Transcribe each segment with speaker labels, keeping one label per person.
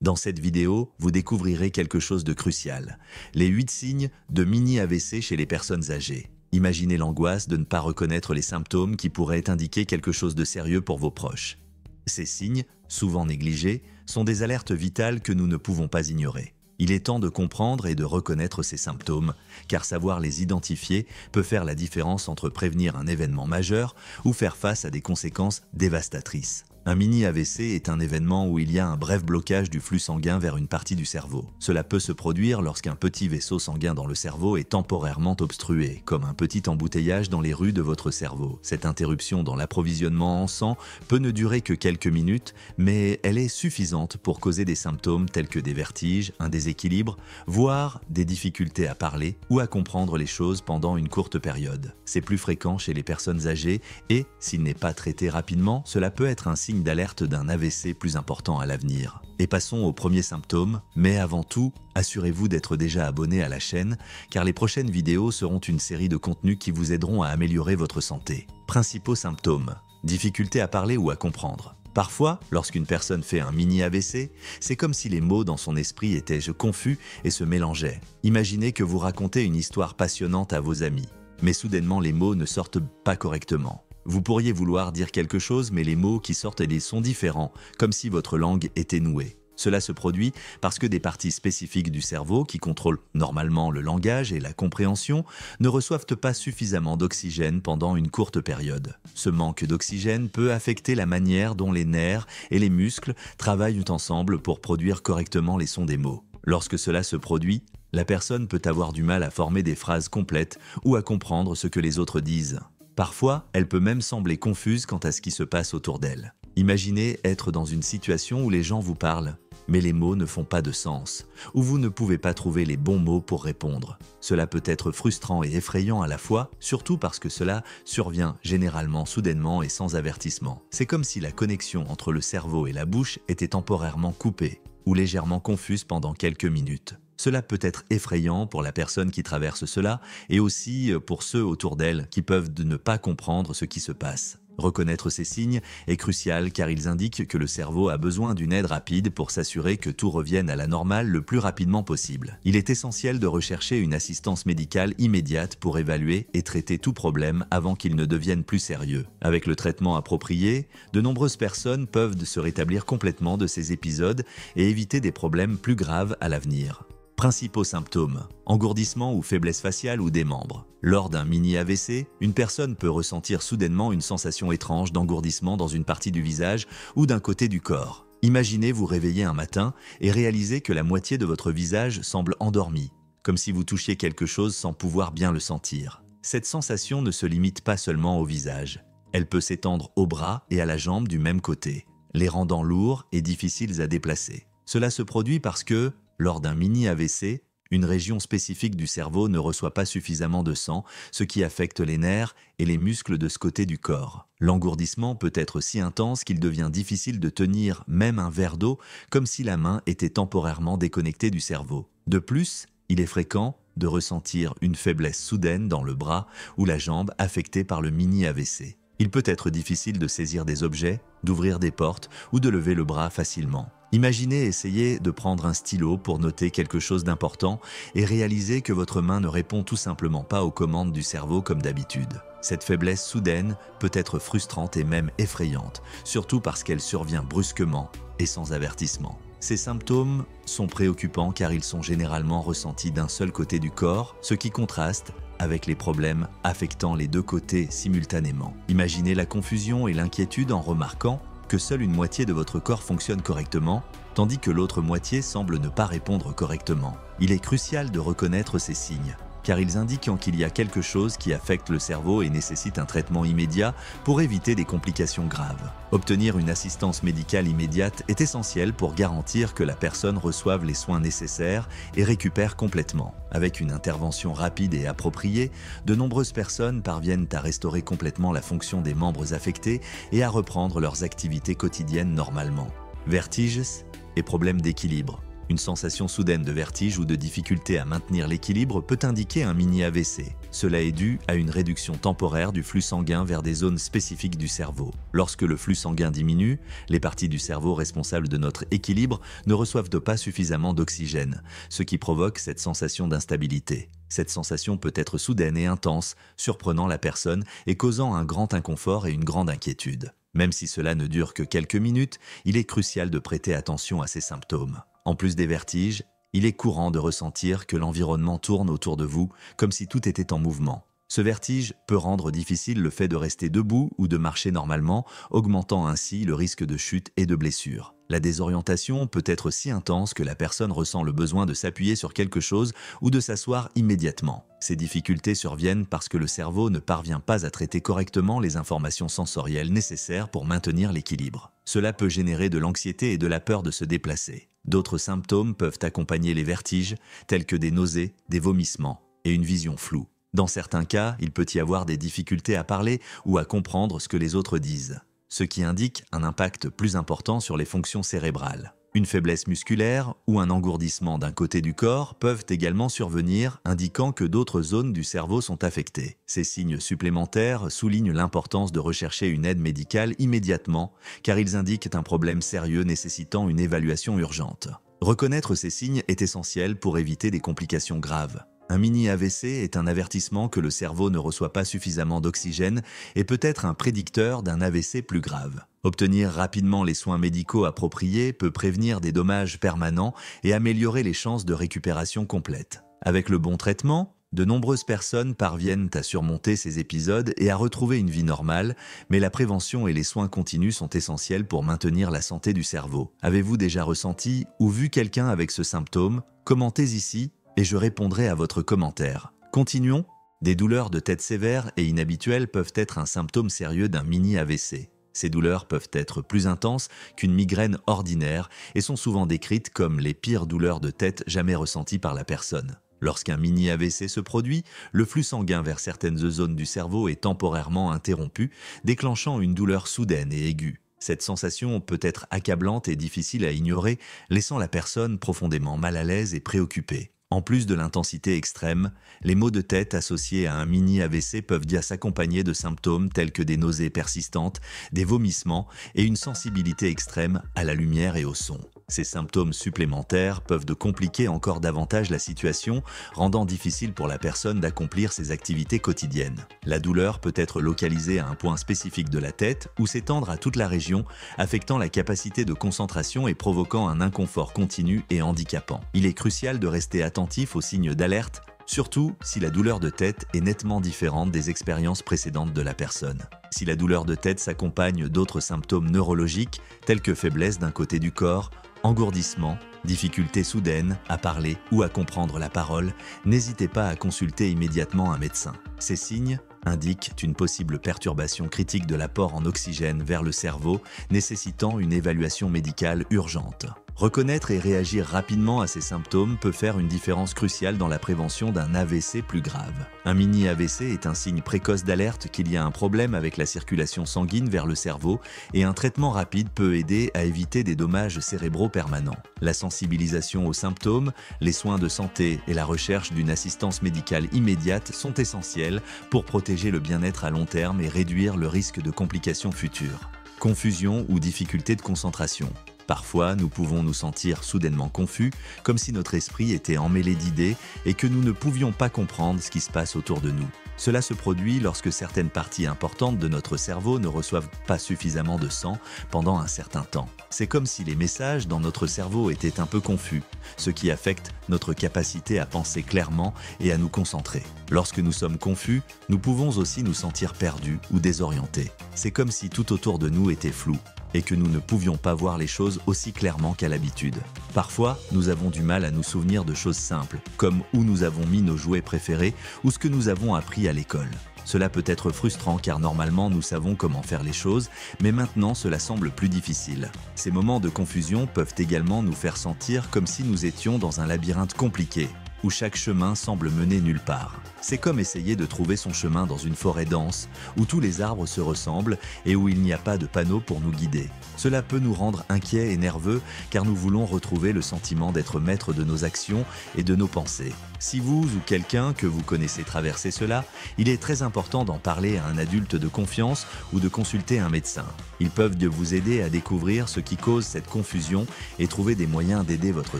Speaker 1: Dans cette vidéo, vous découvrirez quelque chose de crucial. Les 8 signes de mini-AVC chez les personnes âgées. Imaginez l'angoisse de ne pas reconnaître les symptômes qui pourraient indiquer quelque chose de sérieux pour vos proches. Ces signes, souvent négligés, sont des alertes vitales que nous ne pouvons pas ignorer. Il est temps de comprendre et de reconnaître ces symptômes, car savoir les identifier peut faire la différence entre prévenir un événement majeur ou faire face à des conséquences dévastatrices. Un mini-AVC est un événement où il y a un bref blocage du flux sanguin vers une partie du cerveau. Cela peut se produire lorsqu'un petit vaisseau sanguin dans le cerveau est temporairement obstrué, comme un petit embouteillage dans les rues de votre cerveau. Cette interruption dans l'approvisionnement en sang peut ne durer que quelques minutes, mais elle est suffisante pour causer des symptômes tels que des vertiges, un déséquilibre, voire des difficultés à parler ou à comprendre les choses pendant une courte période. C'est plus fréquent chez les personnes âgées et, s'il n'est pas traité rapidement, cela peut être un signe d'alerte d'un AVC plus important à l'avenir. Et passons aux premiers symptômes, mais avant tout, assurez-vous d'être déjà abonné à la chaîne, car les prochaines vidéos seront une série de contenus qui vous aideront à améliorer votre santé. Principaux symptômes: difficulté à parler ou à comprendre. Parfois, lorsqu'une personne fait un mini-AVC, c'est comme si les mots dans son esprit étaient confus et se mélangeaient. Imaginez que vous racontez une histoire passionnante à vos amis, mais soudainement les mots ne sortent pas correctement. Vous pourriez vouloir dire quelque chose, mais les mots qui sortent sont différents, comme si votre langue était nouée. Cela se produit parce que des parties spécifiques du cerveau, qui contrôlent normalement le langage et la compréhension, ne reçoivent pas suffisamment d'oxygène pendant une courte période. Ce manque d'oxygène peut affecter la manière dont les nerfs et les muscles travaillent ensemble pour produire correctement les sons des mots. Lorsque cela se produit, la personne peut avoir du mal à former des phrases complètes ou à comprendre ce que les autres disent. Parfois, elle peut même sembler confuse quant à ce qui se passe autour d'elle. Imaginez être dans une situation où les gens vous parlent, mais les mots ne font pas de sens, ou vous ne pouvez pas trouver les bons mots pour répondre. Cela peut être frustrant et effrayant à la fois, surtout parce que cela survient généralement soudainement et sans avertissement. C'est comme si la connexion entre le cerveau et la bouche était temporairement coupée, ou légèrement confuse pendant quelques minutes. Cela peut être effrayant pour la personne qui traverse cela et aussi pour ceux autour d'elle qui peuvent ne pas comprendre ce qui se passe. Reconnaître ces signes est crucial car ils indiquent que le cerveau a besoin d'une aide rapide pour s'assurer que tout revienne à la normale le plus rapidement possible. Il est essentiel de rechercher une assistance médicale immédiate pour évaluer et traiter tout problème avant qu'il ne devienne plus sérieux. Avec le traitement approprié, de nombreuses personnes peuvent se rétablir complètement de ces épisodes et éviter des problèmes plus graves à l'avenir. Principaux symptômes: engourdissement ou faiblesse faciale ou des membres. Lors d'un mini-AVC, une personne peut ressentir soudainement une sensation étrange d'engourdissement dans une partie du visage ou d'un côté du corps. Imaginez vous réveiller un matin et réaliser que la moitié de votre visage semble endormie, comme si vous touchiez quelque chose sans pouvoir bien le sentir. Cette sensation ne se limite pas seulement au visage. Elle peut s'étendre aux bras et à la jambe du même côté, les rendant lourds et difficiles à déplacer. Cela se produit parce que, lors d'un mini-AVC, une région spécifique du cerveau ne reçoit pas suffisamment de sang, ce qui affecte les nerfs et les muscles de ce côté du corps. L'engourdissement peut être si intense qu'il devient difficile de tenir même un verre d'eau, comme si la main était temporairement déconnectée du cerveau. De plus, il est fréquent de ressentir une faiblesse soudaine dans le bras ou la jambe affectée par le mini-AVC. Il peut être difficile de saisir des objets, d'ouvrir des portes ou de lever le bras facilement. Imaginez essayer de prendre un stylo pour noter quelque chose d'important et réaliser que votre main ne répond tout simplement pas aux commandes du cerveau comme d'habitude. Cette faiblesse soudaine peut être frustrante et même effrayante, surtout parce qu'elle survient brusquement et sans avertissement. Ces symptômes sont préoccupants car ils sont généralement ressentis d'un seul côté du corps, ce qui contraste avec les problèmes affectant les deux côtés simultanément. Imaginez la confusion et l'inquiétude en remarquant que seule une moitié de votre corps fonctionne correctement, tandis que l'autre moitié semble ne pas répondre correctement. Il est crucial de reconnaître ces signes, car ils indiquent qu'il y a quelque chose qui affecte le cerveau et nécessite un traitement immédiat pour éviter des complications graves. Obtenir une assistance médicale immédiate est essentiel pour garantir que la personne reçoive les soins nécessaires et récupère complètement. Avec une intervention rapide et appropriée, de nombreuses personnes parviennent à restaurer complètement la fonction des membres affectés et à reprendre leurs activités quotidiennes normalement. Vertiges et problèmes d'équilibre. Une sensation soudaine de vertige ou de difficulté à maintenir l'équilibre peut indiquer un mini AVC. Cela est dû à une réduction temporaire du flux sanguin vers des zones spécifiques du cerveau. Lorsque le flux sanguin diminue, les parties du cerveau responsables de notre équilibre ne reçoivent pas suffisamment d'oxygène, ce qui provoque cette sensation d'instabilité. Cette sensation peut être soudaine et intense, surprenant la personne et causant un grand inconfort et une grande inquiétude. Même si cela ne dure que quelques minutes, il est crucial de prêter attention à ces symptômes. En plus des vertiges, il est courant de ressentir que l'environnement tourne autour de vous, comme si tout était en mouvement. Ce vertige peut rendre difficile le fait de rester debout ou de marcher normalement, augmentant ainsi le risque de chute et de blessure. La désorientation peut être si intense que la personne ressent le besoin de s'appuyer sur quelque chose ou de s'asseoir immédiatement. Ces difficultés surviennent parce que le cerveau ne parvient pas à traiter correctement les informations sensorielles nécessaires pour maintenir l'équilibre. Cela peut générer de l'anxiété et de la peur de se déplacer. D'autres symptômes peuvent accompagner les vertiges, tels que des nausées, des vomissements et une vision floue. Dans certains cas, il peut y avoir des difficultés à parler ou à comprendre ce que les autres disent, ce qui indique un impact plus important sur les fonctions cérébrales. Une faiblesse musculaire ou un engourdissement d'un côté du corps peuvent également survenir, indiquant que d'autres zones du cerveau sont affectées. Ces signes supplémentaires soulignent l'importance de rechercher une aide médicale immédiatement, car ils indiquent un problème sérieux nécessitant une évaluation urgente. Reconnaître ces signes est essentiel pour éviter des complications graves. Un mini AVC est un avertissement que le cerveau ne reçoit pas suffisamment d'oxygène et peut être un prédicteur d'un AVC plus grave. Obtenir rapidement les soins médicaux appropriés peut prévenir des dommages permanents et améliorer les chances de récupération complète. Avec le bon traitement, de nombreuses personnes parviennent à surmonter ces épisodes et à retrouver une vie normale, mais la prévention et les soins continus sont essentiels pour maintenir la santé du cerveau. Avez-vous déjà ressenti ou vu quelqu'un avec ce symptôme? Commentez ici et je répondrai à votre commentaire. Continuons. Des douleurs de tête sévères et inhabituelles peuvent être un symptôme sérieux d'un mini AVC. Ces douleurs peuvent être plus intenses qu'une migraine ordinaire et sont souvent décrites comme les pires douleurs de tête jamais ressenties par la personne. Lorsqu'un mini AVC se produit, le flux sanguin vers certaines zones du cerveau est temporairement interrompu, déclenchant une douleur soudaine et aiguë. Cette sensation peut être accablante et difficile à ignorer, laissant la personne profondément mal à l'aise et préoccupée. En plus de l'intensité extrême, les maux de tête associés à un mini AVC peuvent s'accompagner de symptômes tels que des nausées persistantes, des vomissements et une sensibilité extrême à la lumière et au son. Ces symptômes supplémentaires peuvent compliquer encore davantage la situation, rendant difficile pour la personne d'accomplir ses activités quotidiennes. La douleur peut être localisée à un point spécifique de la tête ou s'étendre à toute la région, affectant la capacité de concentration et provoquant un inconfort continu et handicapant. Il est crucial de rester attentif aux signes d'alerte, surtout si la douleur de tête est nettement différente des expériences précédentes de la personne. Si la douleur de tête s'accompagne d'autres symptômes neurologiques, tels que faiblesse d'un côté du corps, engourdissement, difficulté soudaine à parler ou à comprendre la parole, n'hésitez pas à consulter immédiatement un médecin. Ces signes indiquent une possible perturbation critique de l'apport en oxygène vers le cerveau, nécessitant une évaluation médicale urgente. Reconnaître et réagir rapidement à ces symptômes peut faire une différence cruciale dans la prévention d'un AVC plus grave. Un mini AVC est un signe précoce d'alerte qu'il y a un problème avec la circulation sanguine vers le cerveau et un traitement rapide peut aider à éviter des dommages cérébraux permanents. La sensibilisation aux symptômes, les soins de santé et la recherche d'une assistance médicale immédiate sont essentiels pour protéger le bien-être à long terme et réduire le risque de complications futures. Confusion ou difficulté de concentration. Parfois, nous pouvons nous sentir soudainement confus, comme si notre esprit était emmêlé d'idées et que nous ne pouvions pas comprendre ce qui se passe autour de nous. Cela se produit lorsque certaines parties importantes de notre cerveau ne reçoivent pas suffisamment de sang pendant un certain temps. C'est comme si les messages dans notre cerveau étaient un peu confus, ce qui affecte notre capacité à penser clairement et à nous concentrer. Lorsque nous sommes confus, nous pouvons aussi nous sentir perdus ou désorientés. C'est comme si tout autour de nous était flou et que nous ne pouvions pas voir les choses aussi clairement qu'à l'habitude. Parfois, nous avons du mal à nous souvenir de choses simples, comme où nous avons mis nos jouets préférés ou ce que nous avons appris à l'école. Cela peut être frustrant car normalement nous savons comment faire les choses, mais maintenant cela semble plus difficile. Ces moments de confusion peuvent également nous faire sentir comme si nous étions dans un labyrinthe compliqué. où chaque chemin semble mener nulle part. C'est comme essayer de trouver son chemin dans une forêt dense, où tous les arbres se ressemblent et où il n'y a pas de panneau pour nous guider. Cela peut nous rendre inquiets et nerveux car nous voulons retrouver le sentiment d'être maître de nos actions et de nos pensées. Si vous ou quelqu'un que vous connaissez traversez cela, il est très important d'en parler à un adulte de confiance ou de consulter un médecin. Ils peuvent vous aider à découvrir ce qui cause cette confusion et trouver des moyens d'aider votre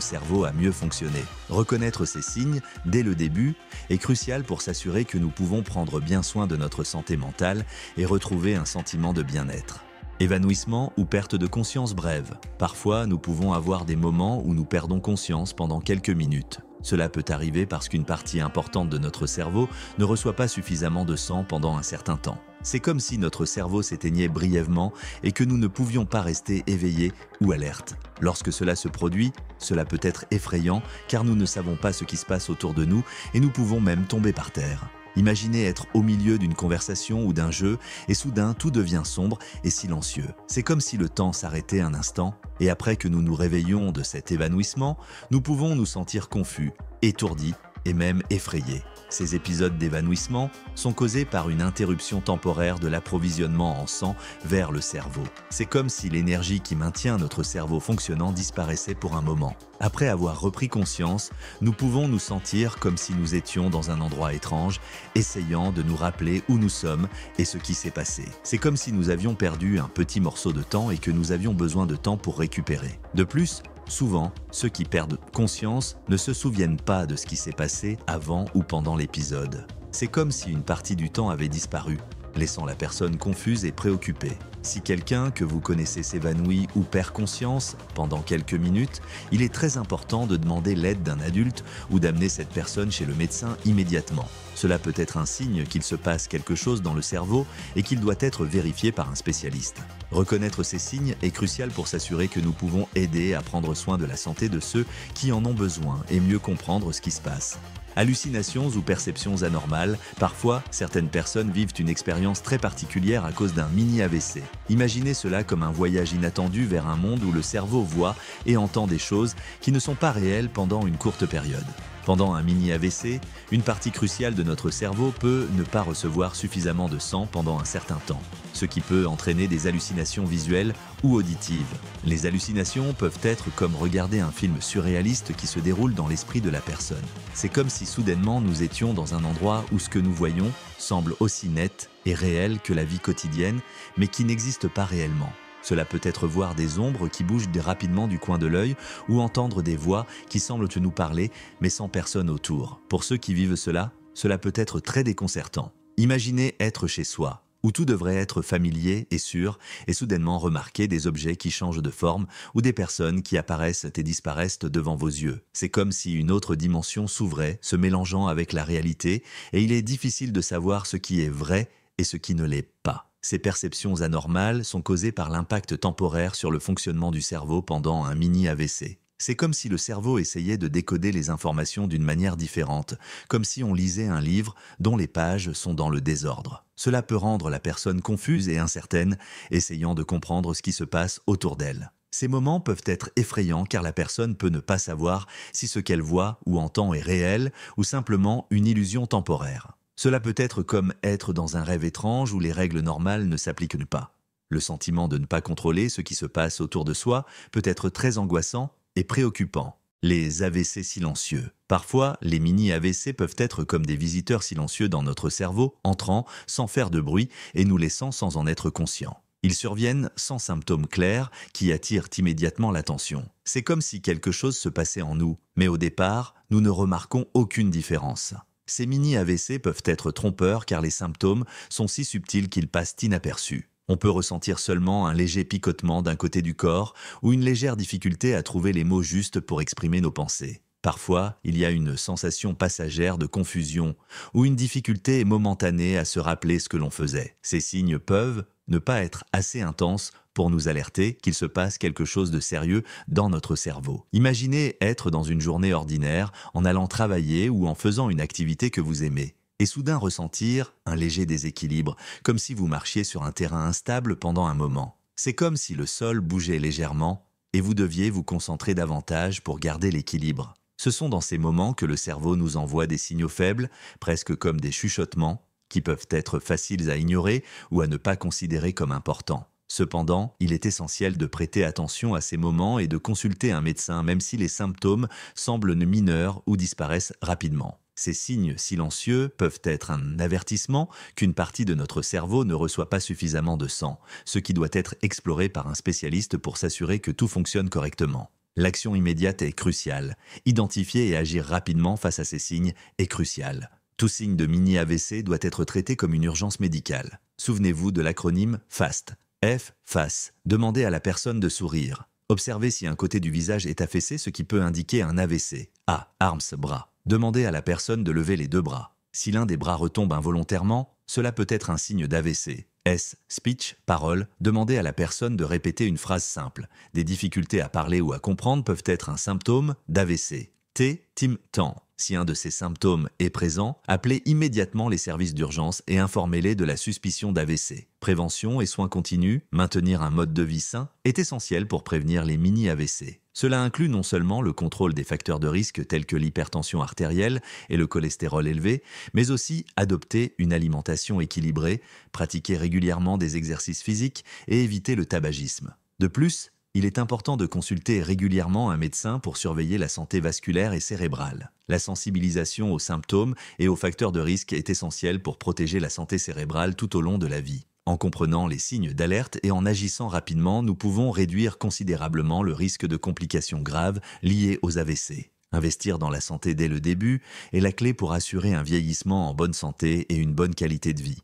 Speaker 1: cerveau à mieux fonctionner. Reconnaître ces signes dès le début est crucial pour s'assurer que nous pouvons prendre bien soin de notre santé mentale et retrouver un sentiment de bien-être. Évanouissement ou perte de conscience brève. Parfois, nous pouvons avoir des moments où nous perdons conscience pendant quelques minutes. Cela peut arriver parce qu'une partie importante de notre cerveau ne reçoit pas suffisamment de sang pendant un certain temps. C'est comme si notre cerveau s'éteignait brièvement et que nous ne pouvions pas rester éveillés ou alertes. Lorsque cela se produit, cela peut être effrayant car nous ne savons pas ce qui se passe autour de nous et nous pouvons même tomber par terre. Imaginez être au milieu d'une conversation ou d'un jeu et soudain tout devient sombre et silencieux. C'est comme si le temps s'arrêtait un instant et après que nous nous réveillions de cet évanouissement, nous pouvons nous sentir confus, étourdis et même effrayés. Ces épisodes d'évanouissement sont causés par une interruption temporaire de l'approvisionnement en sang vers le cerveau. C'est comme si l'énergie qui maintient notre cerveau fonctionnant disparaissait pour un moment. Après avoir repris conscience, nous pouvons nous sentir comme si nous étions dans un endroit étrange, essayant de nous rappeler où nous sommes et ce qui s'est passé. C'est comme si nous avions perdu un petit morceau de temps et que nous avions besoin de temps pour récupérer. De plus, souvent, ceux qui perdent conscience ne se souviennent pas de ce qui s'est passé avant ou pendant l'épisode. C'est comme si une partie du temps avait disparu, laissant la personne confuse et préoccupée. Si quelqu'un que vous connaissez s'évanouit ou perd conscience pendant quelques minutes, il est très important de demander l'aide d'un adulte ou d'amener cette personne chez le médecin immédiatement. Cela peut être un signe qu'il se passe quelque chose dans le cerveau et qu'il doit être vérifié par un spécialiste. Reconnaître ces signes est crucial pour s'assurer que nous pouvons aider à prendre soin de la santé de ceux qui en ont besoin et mieux comprendre ce qui se passe. Hallucinations ou perceptions anormales, parfois certaines personnes vivent une expérience très particulière à cause d'un mini-AVC. Imaginez cela comme un voyage inattendu vers un monde où le cerveau voit et entend des choses qui ne sont pas réelles pendant une courte période. Pendant un mini-AVC, une partie cruciale de notre cerveau peut ne pas recevoir suffisamment de sang pendant un certain temps, ce qui peut entraîner des hallucinations visuelles ou auditives. Les hallucinations peuvent être comme regarder un film surréaliste qui se déroule dans l'esprit de la personne. C'est comme si soudainement nous étions dans un endroit où ce que nous voyons semble aussi net et réel que la vie quotidienne, mais qui n'existe pas réellement. Cela peut être voir des ombres qui bougent rapidement du coin de l'œil ou entendre des voix qui semblent nous parler mais sans personne autour. Pour ceux qui vivent cela, cela peut être très déconcertant. Imaginez être chez soi, où tout devrait être familier et sûr, et soudainement remarquer des objets qui changent de forme ou des personnes qui apparaissent et disparaissent devant vos yeux. C'est comme si une autre dimension s'ouvrait, se mélangeant avec la réalité, et il est difficile de savoir ce qui est vrai et ce qui ne l'est pas. Ces perceptions anormales sont causées par l'impact temporaire sur le fonctionnement du cerveau pendant un mini-AVC. C'est comme si le cerveau essayait de décoder les informations d'une manière différente, comme si on lisait un livre dont les pages sont dans le désordre. Cela peut rendre la personne confuse et incertaine, essayant de comprendre ce qui se passe autour d'elle. Ces moments peuvent être effrayants car la personne peut ne pas savoir si ce qu'elle voit ou entend est réel ou simplement une illusion temporaire. Cela peut être comme être dans un rêve étrange où les règles normales ne s'appliquent pas. Le sentiment de ne pas contrôler ce qui se passe autour de soi peut être très angoissant et préoccupant. Les AVC silencieux. Parfois, les mini-AVC peuvent être comme des visiteurs silencieux dans notre cerveau, entrant sans faire de bruit et nous laissant sans en être conscients. Ils surviennent sans symptômes clairs qui attirent immédiatement l'attention. C'est comme si quelque chose se passait en nous, mais au départ, nous ne remarquons aucune différence. Ces mini-AVC peuvent être trompeurs car les symptômes sont si subtils qu'ils passent inaperçus. On peut ressentir seulement un léger picotement d'un côté du corps ou une légère difficulté à trouver les mots justes pour exprimer nos pensées. Parfois, il y a une sensation passagère de confusion ou une difficulté momentanée à se rappeler ce que l'on faisait. Ces signes peuvent ne pas être assez intenses pour nous alerter qu'il se passe quelque chose de sérieux dans notre cerveau. Imaginez être dans une journée ordinaire en allant travailler ou en faisant une activité que vous aimez. Et soudain ressentir un léger déséquilibre, comme si vous marchiez sur un terrain instable pendant un moment. C'est comme si le sol bougeait légèrement et vous deviez vous concentrer davantage pour garder l'équilibre. Ce sont dans ces moments que le cerveau nous envoie des signaux faibles, presque comme des chuchotements, qui peuvent être faciles à ignorer ou à ne pas considérer comme importants. Cependant, il est essentiel de prêter attention à ces moments et de consulter un médecin même si les symptômes semblent mineurs ou disparaissent rapidement. Ces signes silencieux peuvent être un avertissement qu'une partie de notre cerveau ne reçoit pas suffisamment de sang, ce qui doit être exploré par un spécialiste pour s'assurer que tout fonctionne correctement. L'action immédiate est cruciale. Identifier et agir rapidement face à ces signes est crucial. Tout signe de mini-AVC doit être traité comme une urgence médicale. Souvenez-vous de l'acronyme FAST. F, face. Demandez à la personne de sourire. Observez si un côté du visage est affaissé, ce qui peut indiquer un AVC. A, arms, bras. Demandez à la personne de lever les deux bras. Si l'un des bras retombe involontairement, cela peut être un signe d'AVC. S, speech, parole. Demandez à la personne de répéter une phrase simple. Des difficultés à parler ou à comprendre peuvent être un symptôme d'AVC. T, tim, temps. Si un de ces symptômes est présent, appelez immédiatement les services d'urgence et informez-les de la suspicion d'AVC. Prévention et soins continus, maintenir un mode de vie sain, est essentiel pour prévenir les mini-AVC. Cela inclut non seulement le contrôle des facteurs de risque tels que l'hypertension artérielle et le cholestérol élevé, mais aussi adopter une alimentation équilibrée, pratiquer régulièrement des exercices physiques et éviter le tabagisme. De plus, il est important de consulter régulièrement un médecin pour surveiller la santé vasculaire et cérébrale. La sensibilisation aux symptômes et aux facteurs de risque est essentielle pour protéger la santé cérébrale tout au long de la vie. En comprenant les signes d'alerte et en agissant rapidement, nous pouvons réduire considérablement le risque de complications graves liées aux AVC. Investir dans la santé dès le début est la clé pour assurer un vieillissement en bonne santé et une bonne qualité de vie.